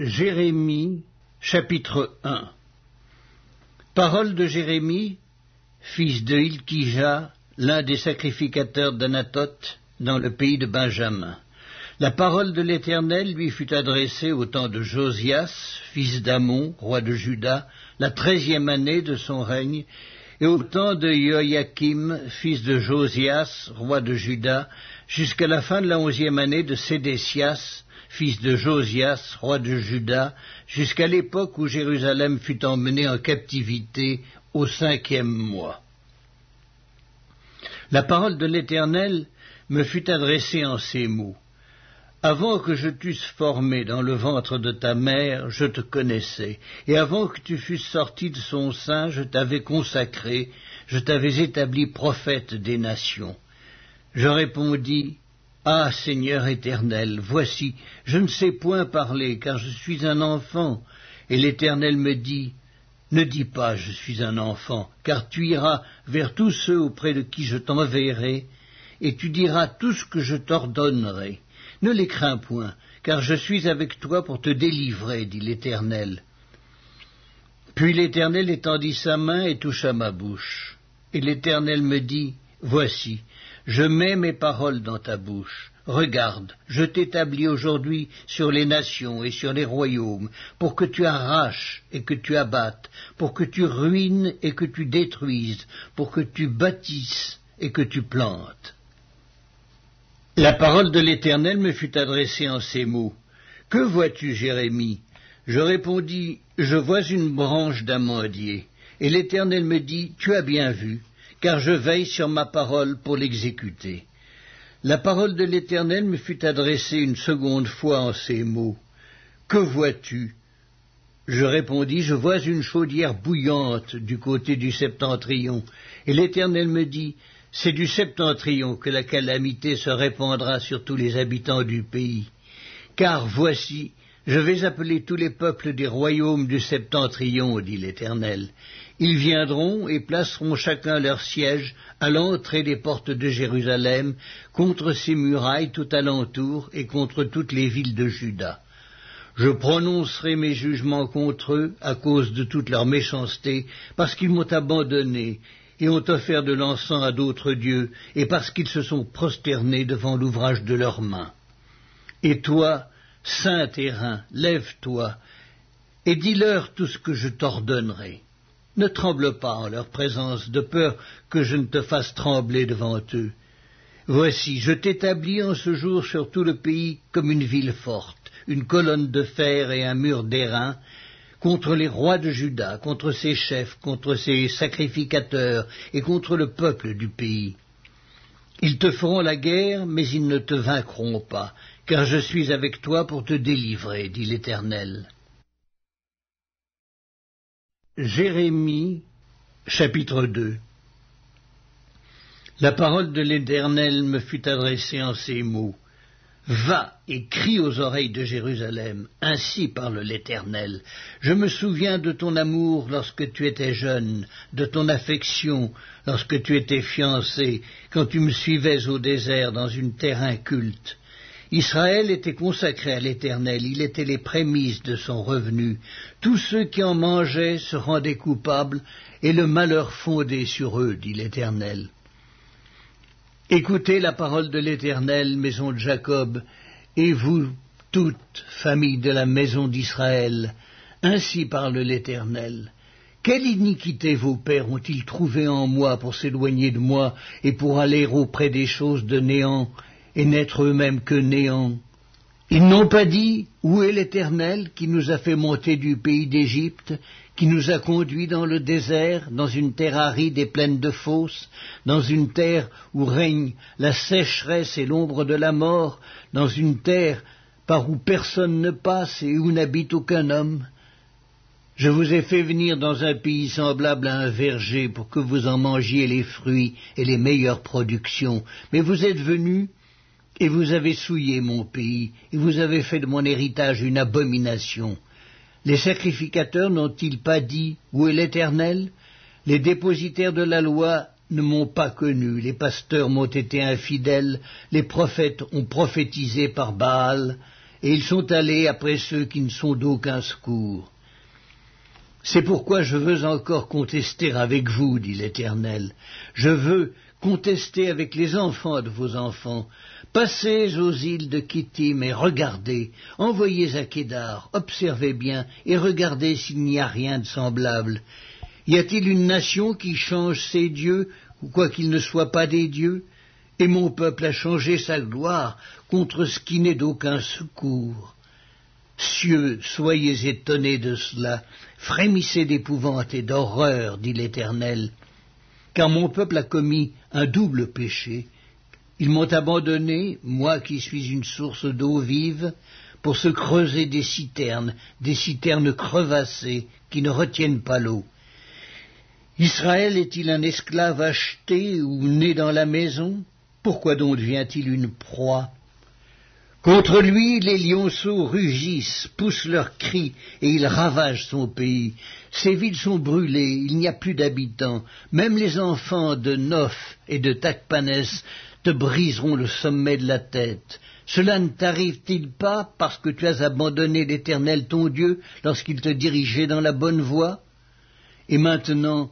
Jérémie, chapitre 1. Parole de Jérémie, fils de Hilkija, l'un des sacrificateurs d'Anathoth, dans le pays de Benjamin. La parole de l'Éternel lui fut adressée au temps de Josias, fils d'Amon, roi de Juda, la 13e année de son règne, et au temps de Joachim, fils de Josias, roi de Juda, jusqu'à la fin de la 11e année de Sédécias, fils de Josias, roi de Juda, jusqu'à l'époque où Jérusalem fut emmenée en captivité au 5e mois. La parole de l'Éternel me fut adressée en ces mots. Avant que je t'eusse formé dans le ventre de ta mère, je te connaissais, et avant que tu fusses sorti de son sein, je t'avais consacré, je t'avais établi prophète des nations. Je répondis, Ah, Seigneur éternel, voici, je ne sais point parler, car je suis un enfant. Et l'Éternel me dit, Ne dis pas, je suis un enfant, car tu iras vers tous ceux auprès de qui je t'enverrai, et tu diras tout ce que je t'ordonnerai. Ne les crains point, car je suis avec toi pour te délivrer, dit l'Éternel. Puis l'Éternel étendit sa main et toucha ma bouche. Et l'Éternel me dit, Voici, je mets mes paroles dans ta bouche. Regarde, je t'établis aujourd'hui sur les nations et sur les royaumes, pour que tu arraches et que tu abattes, pour que tu ruines et que tu détruises, pour que tu bâtisses et que tu plantes. La parole de l'Éternel me fut adressée en ces mots. Que vois-tu, Jérémie? Je répondis, Je vois une branche d'amandier. Et l'Éternel me dit, Tu as bien vu, car je veille sur ma parole pour l'exécuter. La parole de l'Éternel me fut adressée une seconde fois en ces mots. Que vois-tu? Je répondis, Je vois une chaudière bouillante du côté du septentrion. Et l'Éternel me dit, C'est du septentrion que la calamité se répandra sur tous les habitants du pays. Car voici, je vais appeler tous les peuples des royaumes du septentrion, dit l'Éternel. Ils viendront et placeront chacun leur siège à l'entrée des portes de Jérusalem, contre ses murailles tout alentour et contre toutes les villes de Juda. Je prononcerai mes jugements contre eux à cause de toute leur méchanceté, parce qu'ils m'ont abandonné et ont offert de l'encens à d'autres dieux, et parce qu'ils se sont prosternés devant l'ouvrage de leurs mains. Et toi, saint terrain, lève-toi, et dis-leur tout ce que je t'ordonnerai. Ne tremble pas en leur présence, de peur que je ne te fasse trembler devant eux. Voici, je t'établis en ce jour sur tout le pays comme une ville forte, une colonne de fer et un mur d'airain, contre les rois de Juda, contre ses chefs, contre ses sacrificateurs et contre le peuple du pays. Ils te feront la guerre, mais ils ne te vaincront pas, car je suis avec toi pour te délivrer, dit l'Éternel. Jérémie, chapitre 2. La parole de l'Éternel me fut adressée en ces mots. Va et crie aux oreilles de Jérusalem, ainsi parle l'Éternel. Je me souviens de ton amour lorsque tu étais jeune, de ton affection lorsque tu étais fiancé, quand tu me suivais au désert dans une terre inculte. Israël était consacré à l'Éternel, il était les prémices de son revenu. Tous ceux qui en mangeaient se rendaient coupables, et le malheur fondait sur eux, dit l'Éternel. Écoutez la parole de l'Éternel, maison de Jacob, et vous, toute famille de la maison d'Israël, ainsi parle l'Éternel. Quelle iniquité vos pères ont-ils trouvé en moi pour s'éloigner de moi et pour aller auprès des choses de néant et n'être eux-mêmes que néant? Ils n'ont pas dit, Où est l'Éternel qui nous a fait monter du pays d'Égypte, qui nous a conduits dans le désert, dans une terre aride et pleine de fosses, dans une terre où règne la sécheresse et l'ombre de la mort, dans une terre par où personne ne passe et où n'habite aucun homme? Je vous ai fait venir dans un pays semblable à un verger pour que vous en mangiez les fruits et les meilleures productions, mais vous êtes venus et vous avez souillé mon pays, et vous avez fait de mon héritage une abomination. Les sacrificateurs n'ont-ils pas dit, Où est l'Éternel? Les dépositaires de la loi ne m'ont pas connu, les pasteurs m'ont été infidèles, les prophètes ont prophétisé par Baal, et ils sont allés après ceux qui ne sont d'aucun secours. C'est pourquoi je veux encore contester avec vous, dit l'Éternel. Je veux contester avec les enfants de vos enfants. Passez aux îles de Kittim et regardez. Envoyez à Kédar, observez bien et regardez s'il n'y a rien de semblable. Y a-t-il une nation qui change ses dieux, ou quoi qu'il ne soit pas des dieux? Et mon peuple a changé sa gloire contre ce qui n'est d'aucun secours. Cieux, soyez étonnés de cela, frémissez d'épouvante et d'horreur, dit l'Éternel, car mon peuple a commis un double péché. Ils m'ont abandonné, moi qui suis une source d'eau vive, pour se creuser des citernes crevassées qui ne retiennent pas l'eau. Israël est-il un esclave acheté ou né dans la maison? Pourquoi donc devient-il une proie? Contre lui, les lionceaux rugissent, poussent leurs cris, et ils ravagent son pays. Ses villes sont brûlées, il n'y a plus d'habitants. Même les enfants de Noph et de Tachpanès te briseront le sommet de la tête. Cela ne t'arrive-t-il pas parce que tu as abandonné l'Éternel ton Dieu lorsqu'il te dirigeait dans la bonne voie? Et maintenant,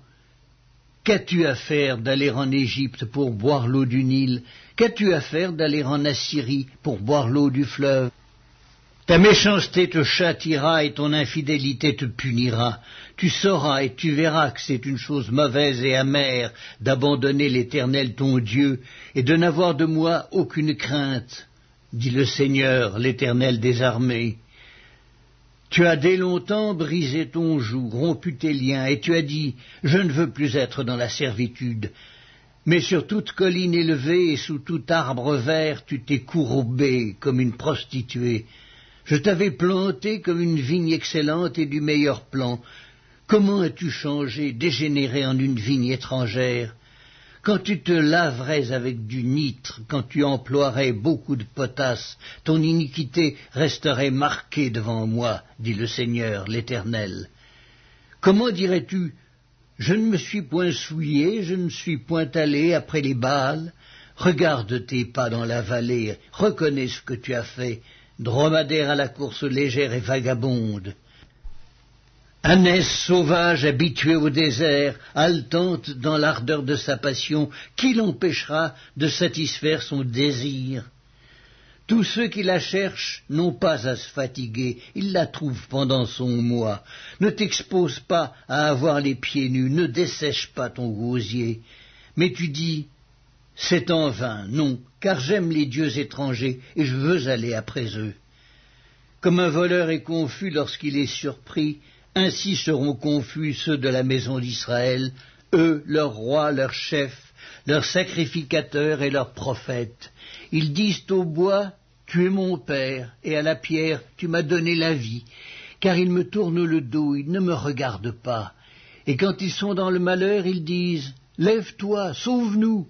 qu'as-tu à faire d'aller en Égypte pour boire l'eau du Nil? Qu'as-tu à faire d'aller en Assyrie pour boire l'eau du fleuve? Ta méchanceté te châtiera et ton infidélité te punira. Tu sauras et tu verras que c'est une chose mauvaise et amère d'abandonner l'Éternel ton Dieu et de n'avoir de moi aucune crainte, dit le Seigneur, l'Éternel des armées. Tu as dès longtemps brisé ton joug, rompu tes liens, et tu as dit « Je ne veux plus être dans la servitude ». Mais sur toute colline élevée et sous tout arbre vert, tu t'es courbé comme une prostituée. Je t'avais planté comme une vigne excellente et du meilleur plan. Comment as-tu changé, dégénéré en une vigne étrangère? Quand tu te laverais avec du nitre, quand tu emploierais beaucoup de potasse, ton iniquité resterait marquée devant moi, dit le Seigneur, l'Éternel. Comment dirais-tu, je ne me suis point souillé, je ne suis point allé après les Baals? Regarde tes pas dans la vallée, reconnais ce que tu as fait, dromadaire à la course légère et vagabonde. Ânesse sauvage habituée au désert, haletante dans l'ardeur de sa passion, qui l'empêchera de satisfaire son désir? Tous ceux qui la cherchent n'ont pas à se fatiguer, ils la trouvent pendant son mois. Ne t'expose pas à avoir les pieds nus, ne dessèche pas ton gosier. Mais tu dis, c'est en vain, non, car j'aime les dieux étrangers et je veux aller après eux. Comme un voleur est confus lorsqu'il est surpris, ainsi seront confus ceux de la maison d'Israël, eux, leurs rois, leurs chefs, leurs sacrificateurs et leurs prophètes. Ils disent au bois, tu es mon père, et à la pierre, tu m'as donné la vie, car ils me tournent le dos, ils ne me regardent pas. Et quand ils sont dans le malheur, ils disent, lève-toi, sauve-nous.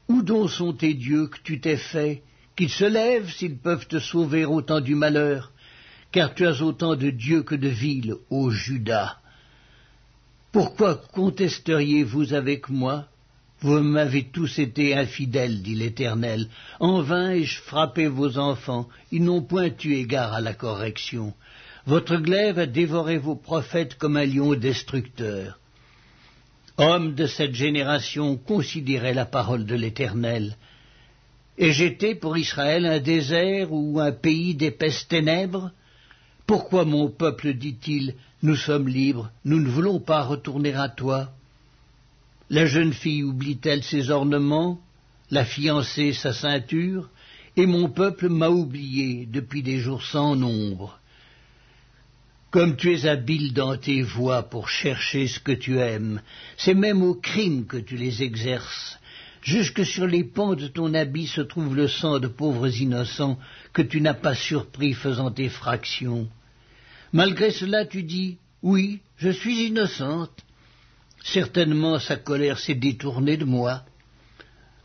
Où donc sont tes dieux que tu t'es fait, qu'ils se lèvent s'ils peuvent te sauver au temps du malheur? Car tu as autant de dieux que de villes, ô Juda. Pourquoi contesteriez-vous avec moi? Vous m'avez tous été infidèles, dit l'Éternel. En vain ai-je frappé vos enfants, ils n'ont point eu égard à la correction. Votre glaive a dévoré vos prophètes comme un lion destructeur. Hommes de cette génération, considérez la parole de l'Éternel. Ai-je été pour Israël un désert ou un pays d'épaisses ténèbres? Pourquoi mon peuple dit-il, nous sommes libres, nous ne voulons pas retourner à toi? La jeune fille oublie-t-elle ses ornements, la fiancée sa ceinture, et mon peuple m'a oublié depuis des jours sans nombre. Comme tu es habile dans tes voies pour chercher ce que tu aimes, c'est même au crime que tu les exerces. Jusque sur les pans de ton habit se trouve le sang de pauvres innocents que tu n'as pas surpris faisant effraction. Malgré cela, tu dis, oui, je suis innocente. Certainement sa colère s'est détournée de moi.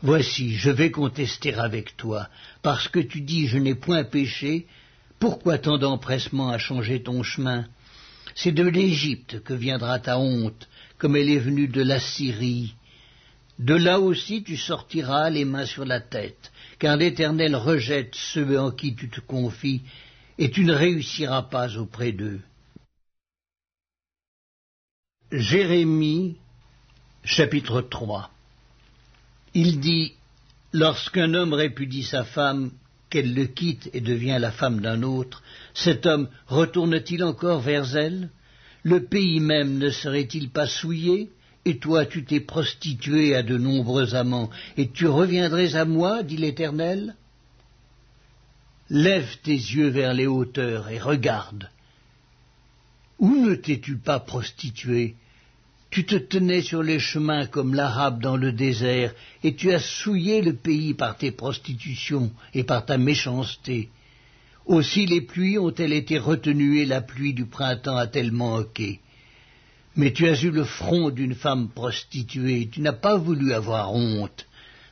Voici, je vais contester avec toi, parce que tu dis, je n'ai point péché. Pourquoi tant d'empressement à changer ton chemin? C'est de l'Égypte que viendra ta honte, comme elle est venue de l'Assyrie. De là aussi tu sortiras les mains sur la tête, car l'Éternel rejette ceux en qui tu te confies, et tu ne réussiras pas auprès d'eux. Jérémie, chapitre 3. Il dit, lorsqu'un homme répudie sa femme, qu'elle le quitte et devient la femme d'un autre, cet homme retourne-t-il encore vers elle? Le pays même ne serait-il pas souillé? Et toi tu t'es prostitué à de nombreux amants, et tu reviendrais à moi, dit l'Éternel? Lève tes yeux vers les hauteurs et regarde. Où ne t'es-tu pas prostitué? Tu te tenais sur les chemins comme l'Arabe dans le désert, et tu as souillé le pays par tes prostitutions et par ta méchanceté. Aussi les pluies ont-elles été retenues et la pluie du printemps a-t-elle manqué. Mais tu as eu le front d'une femme prostituée, tu n'as pas voulu avoir honte.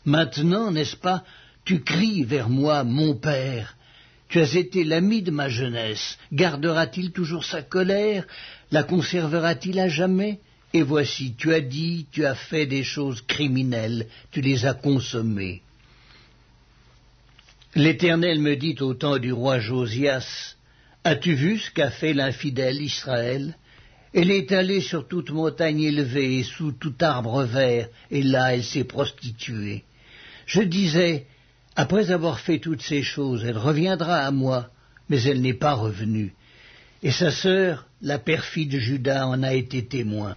Maintenant, n'est-ce pas, tu cries vers moi, mon père. Tu as été l'ami de ma jeunesse. Gardera-t-il toujours sa colère? La conservera-t-il à jamais? Et voici, tu as dit, tu as fait des choses criminelles, tu les as consommées. L'Éternel me dit au temps du roi Josias, as-tu vu ce qu'a fait l'infidèle Israël? Elle est allée sur toute montagne élevée et sous tout arbre vert, et là elle s'est prostituée. Je disais, après avoir fait toutes ces choses, elle reviendra à moi, mais elle n'est pas revenue. Et sa sœur, la perfide Juda, en a été témoin.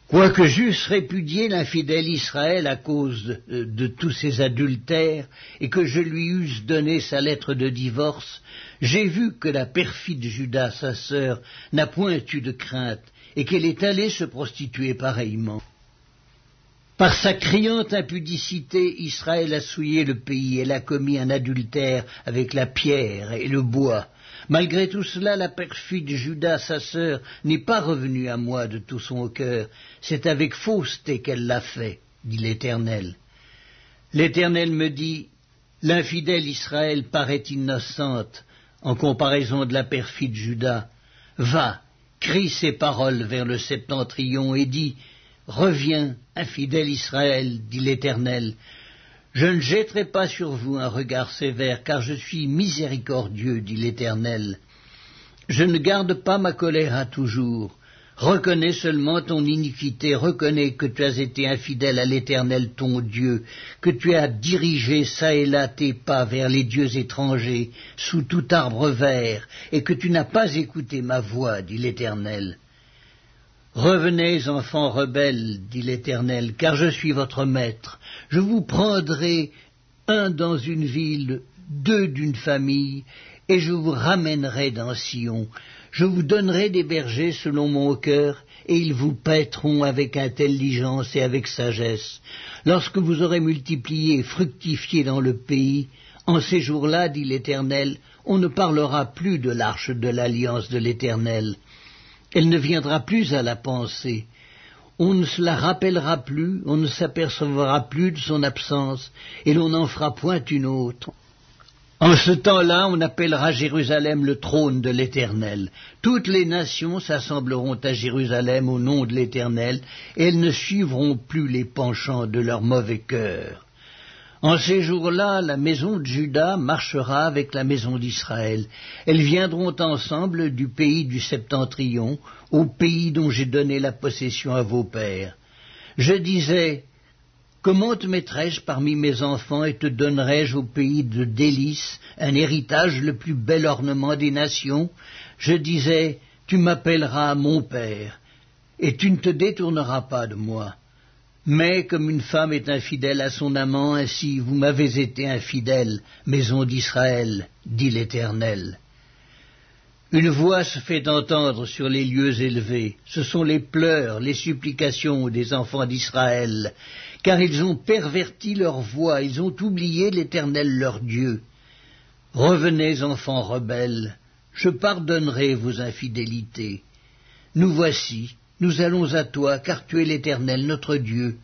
Quoique j'eusse répudié l'infidèle Israël à cause de tous ses adultères, et que je lui eusse donné sa lettre de divorce, j'ai vu que la perfide Juda, sa sœur, n'a point eu de crainte, et qu'elle est allée se prostituer pareillement. Par sa criante impudicité, Israël a souillé le pays, elle a commis un adultère avec la pierre et le bois. Malgré tout cela, la perfide Juda, sa sœur, n'est pas revenue à moi de tout son cœur. C'est avec fausseté qu'elle l'a fait, dit l'Éternel. L'Éternel me dit, l'infidèle Israël paraît innocente en comparaison de la perfide Juda. Va, crie ces paroles vers le septentrion et dis, reviens, infidèle Israël, dit l'Éternel. Je ne jetterai pas sur vous un regard sévère, car je suis miséricordieux, dit l'Éternel. Je ne garde pas ma colère à toujours. Reconnais seulement ton iniquité, reconnais que tu as été infidèle à l'Éternel ton Dieu, que tu as dirigé çà et là tes pas vers les dieux étrangers, sous tout arbre vert, et que tu n'as pas écouté ma voix, dit l'Éternel. Revenez, enfants rebelles, dit l'Éternel, car je suis votre maître. Je vous prendrai un dans une ville, deux d'une famille, et je vous ramènerai dans Sion. Je vous donnerai des bergers selon mon cœur, et ils vous paîtront avec intelligence et avec sagesse. Lorsque vous aurez multiplié et fructifié dans le pays, en ces jours-là, dit l'Éternel, on ne parlera plus de l'arche de l'alliance de l'Éternel. Elle ne viendra plus à la pensée. On ne se la rappellera plus, on ne s'apercevra plus de son absence, et l'on n'en fera point une autre. En ce temps-là, on appellera Jérusalem le trône de l'Éternel. Toutes les nations s'assembleront à Jérusalem au nom de l'Éternel, et elles ne suivront plus les penchants de leur mauvais cœur. En ces jours-là, la maison de Juda marchera avec la maison d'Israël. Elles viendront ensemble du pays du septentrion, au pays dont j'ai donné la possession à vos pères. Je disais, comment te mettrais-je parmi mes enfants et te donnerais-je au pays de délices un héritage, le plus bel ornement des nations? Je disais, tu m'appelleras mon père, et tu ne te détourneras pas de moi. Mais comme une femme est infidèle à son amant, ainsi vous m'avez été infidèle, maison d'Israël, dit l'Éternel. Une voix se fait entendre sur les lieux élevés. Ce sont les pleurs, les supplications des enfants d'Israël, car ils ont perverti leur voix, ils ont oublié l'Éternel leur Dieu. Revenez, enfants rebelles, je pardonnerai vos infidélités. Nous voici. Nous allons à toi, car tu es l'Éternel, notre Dieu.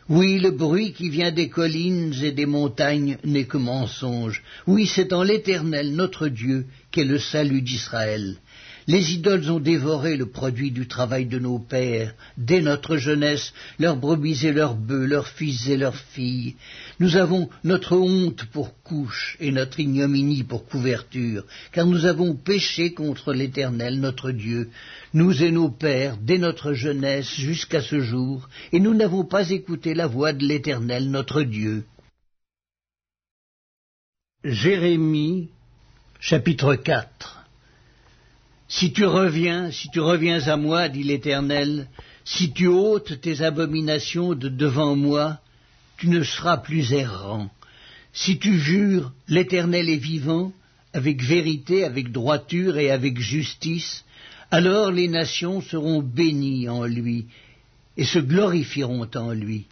Oui, le bruit qui vient des collines et des montagnes n'est que mensonge. Oui, c'est en l'Éternel, notre Dieu, qu'est le salut d'Israël. Les idoles ont dévoré le produit du travail de nos pères, dès notre jeunesse, leurs brebis et leurs bœufs, leurs fils et leurs filles. Nous avons notre honte pour couche et notre ignominie pour couverture, car nous avons péché contre l'Éternel notre Dieu, nous et nos pères, dès notre jeunesse jusqu'à ce jour, et nous n'avons pas écouté la voix de l'Éternel notre Dieu. Jérémie, chapitre 4. Si tu reviens à moi, dit l'Éternel, si tu ôtes tes abominations de devant moi, tu ne seras plus errant. Si tu jures, l'Éternel est vivant, avec vérité, avec droiture et avec justice, alors les nations seront bénies en lui, et se glorifieront en lui.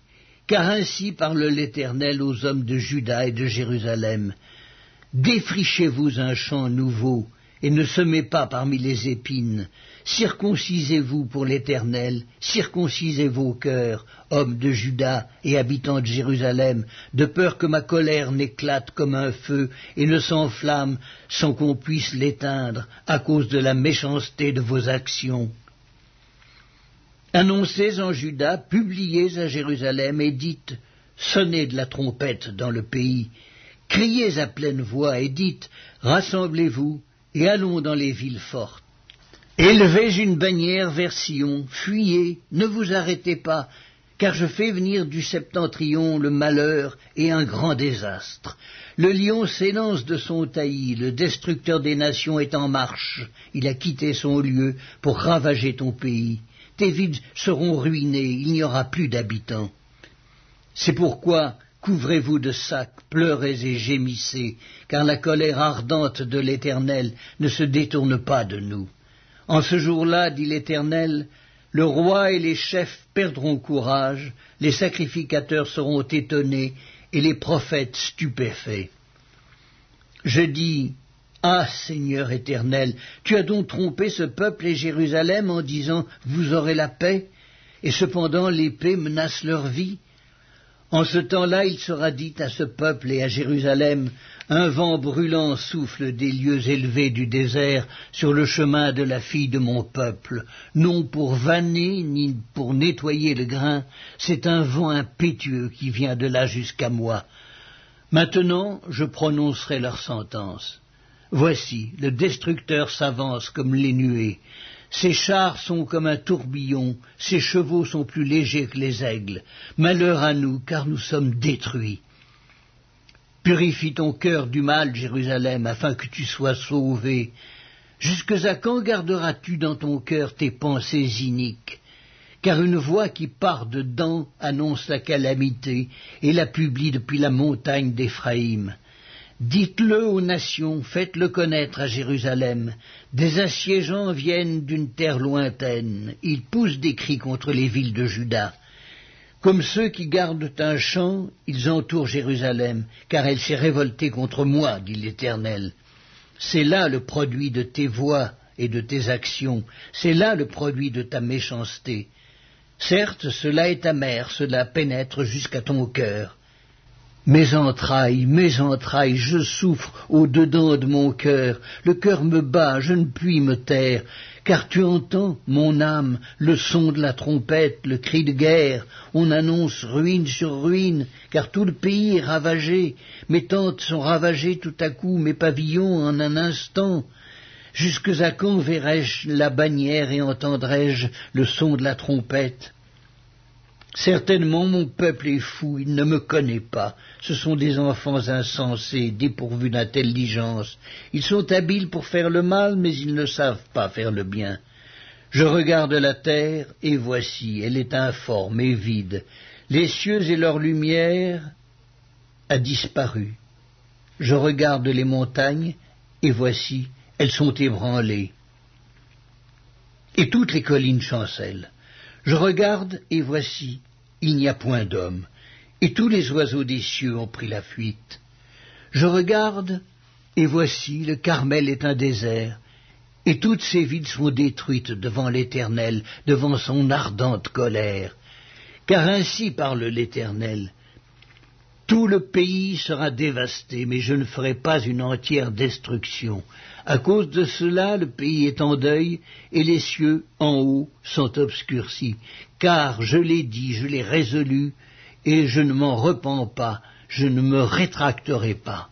Car ainsi parle l'Éternel aux hommes de Juda et de Jérusalem. Défrichez-vous un champ nouveau, et ne semez pas parmi les épines. Circoncisez-vous pour l'Éternel, circoncisez vos cœurs, hommes de Juda et habitants de Jérusalem, de peur que ma colère n'éclate comme un feu et ne s'enflamme sans qu'on puisse l'éteindre à cause de la méchanceté de vos actions. Annoncez en Juda, publiez à Jérusalem et dites, sonnez de la trompette dans le pays, criez à pleine voix et dites, rassemblez-vous, et allons dans les villes fortes. Élevez une bannière vers Sion, fuyez, ne vous arrêtez pas, car je fais venir du septentrion le malheur et un grand désastre. Le lion s'élance de son taillis, le destructeur des nations est en marche, il a quitté son lieu pour ravager ton pays. Tes villes seront ruinées, il n'y aura plus d'habitants. C'est pourquoi couvrez-vous de sacs, pleurez et gémissez, car la colère ardente de l'Éternel ne se détourne pas de nous. En ce jour-là, dit l'Éternel, le roi et les chefs perdront courage, les sacrificateurs seront étonnés et les prophètes stupéfaits. Je dis, ah Seigneur éternel, tu as donc trompé ce peuple et Jérusalem en disant, vous aurez la paix, et cependant l'épée menace leur vie. En ce temps-là, il sera dit à ce peuple et à Jérusalem, un vent brûlant souffle des lieux élevés du désert sur le chemin de la fille de mon peuple, non pour vanner ni pour nettoyer le grain, c'est un vent impétueux qui vient de là jusqu'à moi. Maintenant, je prononcerai leur sentence. Voici, le destructeur s'avance comme les nuées. Ses chars sont comme un tourbillon, ses chevaux sont plus légers que les aigles. Malheur à nous, car nous sommes détruits. Purifie ton cœur du mal, Jérusalem, afin que tu sois sauvé. Jusque à quand garderas-tu dans ton cœur tes pensées iniques? Car une voix qui part dedans annonce la calamité, et la publie depuis la montagne d'Éphraïm. Dites-le aux nations, faites-le connaître à Jérusalem. Des assiégeants viennent d'une terre lointaine. Ils poussent des cris contre les villes de Juda. Comme ceux qui gardent un champ, ils entourent Jérusalem, car elle s'est révoltée contre moi, dit l'Éternel. C'est là le produit de tes voix et de tes actions. C'est là le produit de ta méchanceté. Certes, cela est amer, cela pénètre jusqu'à ton cœur. Mes entrailles, je souffre au-dedans de mon cœur, le cœur me bat, je ne puis me taire, car tu entends, mon âme, le son de la trompette, le cri de guerre, on annonce ruine sur ruine, car tout le pays est ravagé, mes tentes sont ravagées tout à coup, mes pavillons en un instant. Jusque à quand verrai-je la bannière et entendrai-je le son de la trompette? Certainement mon peuple est fou, il ne me connaît pas. Ce sont des enfants insensés, dépourvus d'intelligence. Ils sont habiles pour faire le mal, mais ils ne savent pas faire le bien. Je regarde la terre, et voici, elle est informe et vide. Les cieux et leur lumière a disparu. Je regarde les montagnes, et voici, elles sont ébranlées. Et toutes les collines chancellent. Je regarde, et voici, il n'y a point d'homme, et tous les oiseaux des cieux ont pris la fuite. Je regarde, et voici, le Carmel est un désert, et toutes ses villes sont détruites devant l'Éternel, devant son ardente colère. Car ainsi parle l'Éternel. Tout le pays sera dévasté, mais je ne ferai pas une entière destruction. À cause de cela, le pays est en deuil, et les cieux, en haut, sont obscurcis. Car je l'ai dit, je l'ai résolu, et je ne m'en repens pas, je ne me rétracterai pas.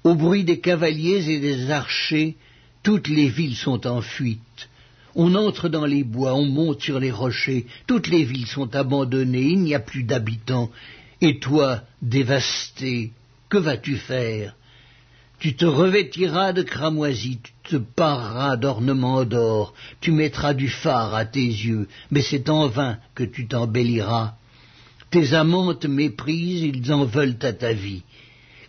Au bruit des cavaliers et des archers, toutes les villes sont en fuite. On entre dans les bois, on monte sur les rochers, toutes les villes sont abandonnées, il n'y a plus d'habitants. Et toi, dévasté, que vas-tu faire? Tu te revêtiras de cramoisis, tu te pareras d'ornements d'or, tu mettras du fard à tes yeux, mais c'est en vain que tu t'embelliras. Tes amants te méprisent, ils en veulent à ta vie.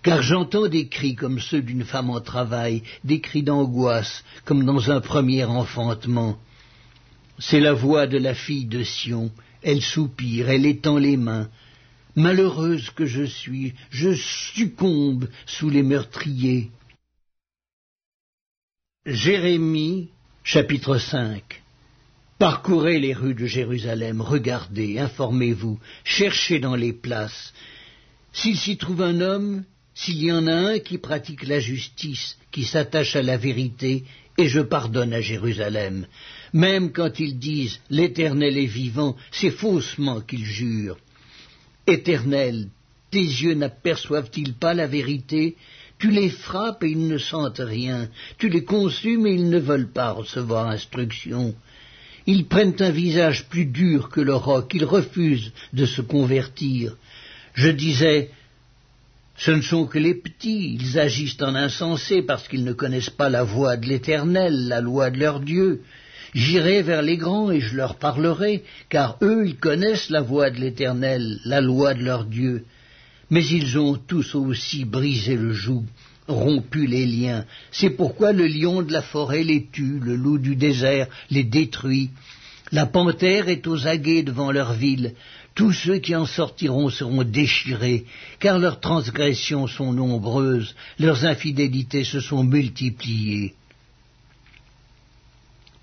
Car j'entends des cris comme ceux d'une femme en travail, des cris d'angoisse, comme dans un premier enfantement. C'est la voix de la fille de Sion, elle soupire, elle étend les mains. Malheureuse que je suis, je succombe sous les meurtriers. Jérémie, chapitre 5. Parcourez les rues de Jérusalem, regardez, informez-vous, cherchez dans les places. S'il s'y trouve un homme, s'il y en a un qui pratique la justice, qui s'attache à la vérité, et je pardonne à Jérusalem. Même quand ils disent « l'Éternel est vivant », c'est faussement qu'ils jurent. Éternel, tes yeux n'aperçoivent-ils pas la vérité? Tu les frappes et ils ne sentent rien. Tu les consumes et ils ne veulent pas recevoir instruction. Ils prennent un visage plus dur que le roc. Ils refusent de se convertir. Je disais, ce ne sont que les petits. Ils agissent en insensés parce qu'ils ne connaissent pas la voie de l'Éternel, la loi de leur Dieu. J'irai vers les grands et je leur parlerai, car eux, ils connaissent la voie de l'Éternel, la loi de leur Dieu. Mais ils ont tous aussi brisé le joug, rompu les liens. C'est pourquoi le lion de la forêt les tue, le loup du désert les détruit. La panthère est aux aguets devant leur ville. Tous ceux qui en sortiront seront déchirés, car leurs transgressions sont nombreuses, leurs infidélités se sont multipliées.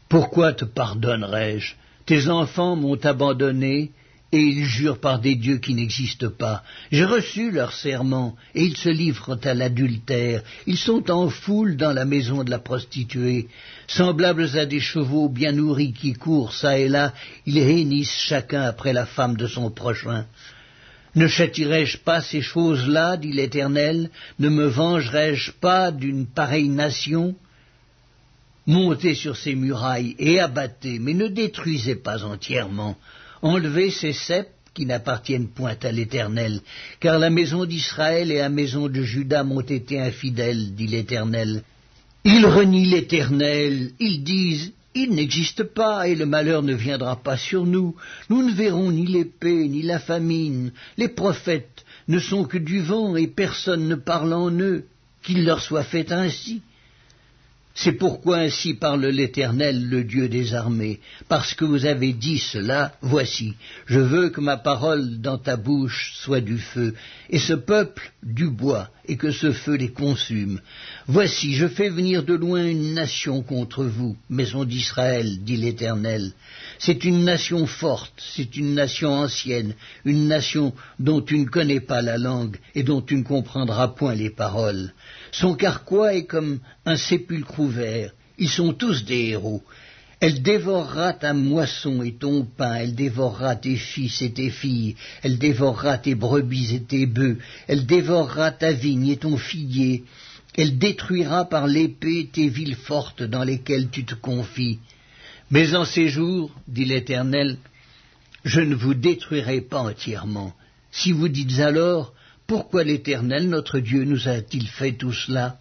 Pourquoi te pardonnerais-je? Tes enfants m'ont abandonné, et ils jurent par des dieux qui n'existent pas. J'ai reçu leurs serments, et ils se livrent à l'adultère. Ils sont en foule dans la maison de la prostituée. Semblables à des chevaux bien nourris qui courent çà et là, ils hennissent chacun après la femme de son prochain. Ne châtierais-je pas ces choses-là, dit l'Éternel? Ne me vengerais-je pas d'une pareille nation? Montez sur ces murailles et abattez, mais ne détruisez pas entièrement. Enlevez ces ceps qui n'appartiennent point à l'Éternel, car la maison d'Israël et la maison de Juda m'ont été infidèles, dit l'Éternel. Ils renient l'Éternel, ils disent, il n'existe pas et le malheur ne viendra pas sur nous. Nous ne verrons ni l'épée, ni la famine. Les prophètes ne sont que du vent et personne ne parle en eux. Qu'il leur soit fait ainsi. C'est pourquoi ainsi parle l'Éternel, le Dieu des armées. Parce que vous avez dit cela, voici, je veux que ma parole dans ta bouche soit du feu, et ce peuple du bois, et que ce feu les consume. Voici, je fais venir de loin une nation contre vous, maison d'Israël, dit l'Éternel. C'est une nation forte, c'est une nation ancienne, une nation dont tu ne connais pas la langue, et dont tu ne comprendras point les paroles. Son carquois est comme un sépulcre ouvert, ils sont tous des héros. Elle dévorera ta moisson et ton pain, elle dévorera tes fils et tes filles, elle dévorera tes brebis et tes bœufs, elle dévorera ta vigne et ton figuier, elle détruira par l'épée tes villes fortes dans lesquelles tu te confies. Mais en ces jours, dit l'Éternel, je ne vous détruirai pas entièrement. Si vous dites alors, pourquoi l'Éternel, notre Dieu, nous a-t-il fait tout cela?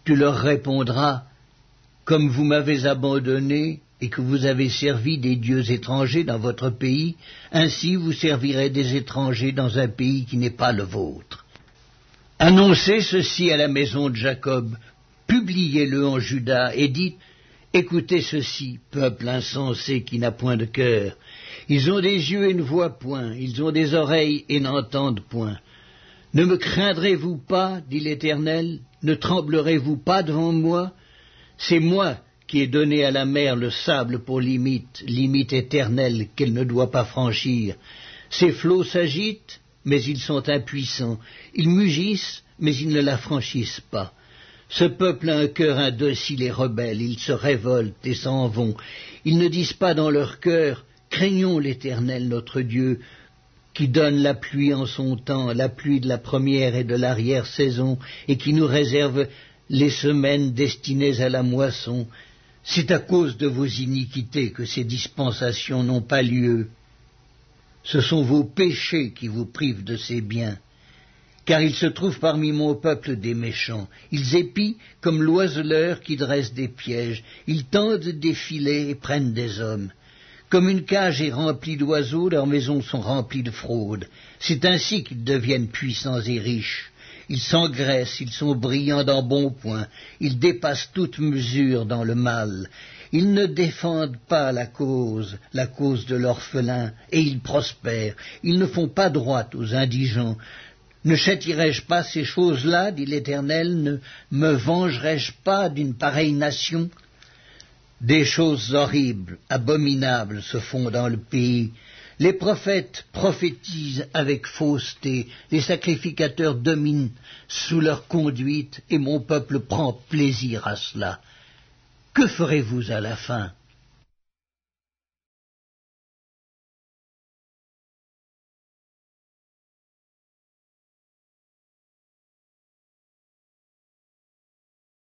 Tu leur répondras, comme vous m'avez abandonné et que vous avez servi des dieux étrangers dans votre pays, ainsi vous servirez des étrangers dans un pays qui n'est pas le vôtre. Annoncez ceci à la maison de Jacob, publiez-le en Juda et dites, écoutez ceci, peuple insensé qui n'a point de cœur. Ils ont des yeux et ne voient point, ils ont des oreilles et n'entendent point. Ne me craindrez-vous pas, dit l'Éternel, ne tremblerez-vous pas devant moi? C'est moi qui ai donné à la mer le sable pour limite, limite éternelle qu'elle ne doit pas franchir. Ses flots s'agitent, mais ils sont impuissants. Ils mugissent, mais ils ne la franchissent pas. Ce peuple a un cœur indocile et rebelle, ils se révoltent et s'en vont. Ils ne disent pas dans leur cœur, craignons l'Éternel notre Dieu, qui donne la pluie en son temps, la pluie de la première et de l'arrière-saison, et qui nous réserve les semaines destinées à la moisson. C'est à cause de vos iniquités que ces dispensations n'ont pas lieu. Ce sont vos péchés qui vous privent de ces biens. Car il se trouve parmi mon peuple des méchants. Ils épient comme l'oiseleur qui dresse des pièges. Ils tendent des filets et prennent des hommes. Comme une cage est remplie d'oiseaux, leurs maisons sont remplies de fraude. C'est ainsi qu'ils deviennent puissants et riches. Ils s'engraissent, ils sont brillants d'embonpoint, ils dépassent toute mesure dans le mal. Ils ne défendent pas la cause de l'orphelin, et ils prospèrent. Ils ne font pas droit aux indigents. Ne châtierai-je pas ces choses-là, dit l'Éternel, ne me vengerai-je pas d'une pareille nation ? Des choses horribles, abominables se font dans le pays. Les prophètes prophétisent avec fausseté, les sacrificateurs dominent sous leur conduite, et mon peuple prend plaisir à cela. Que ferez-vous à la fin ?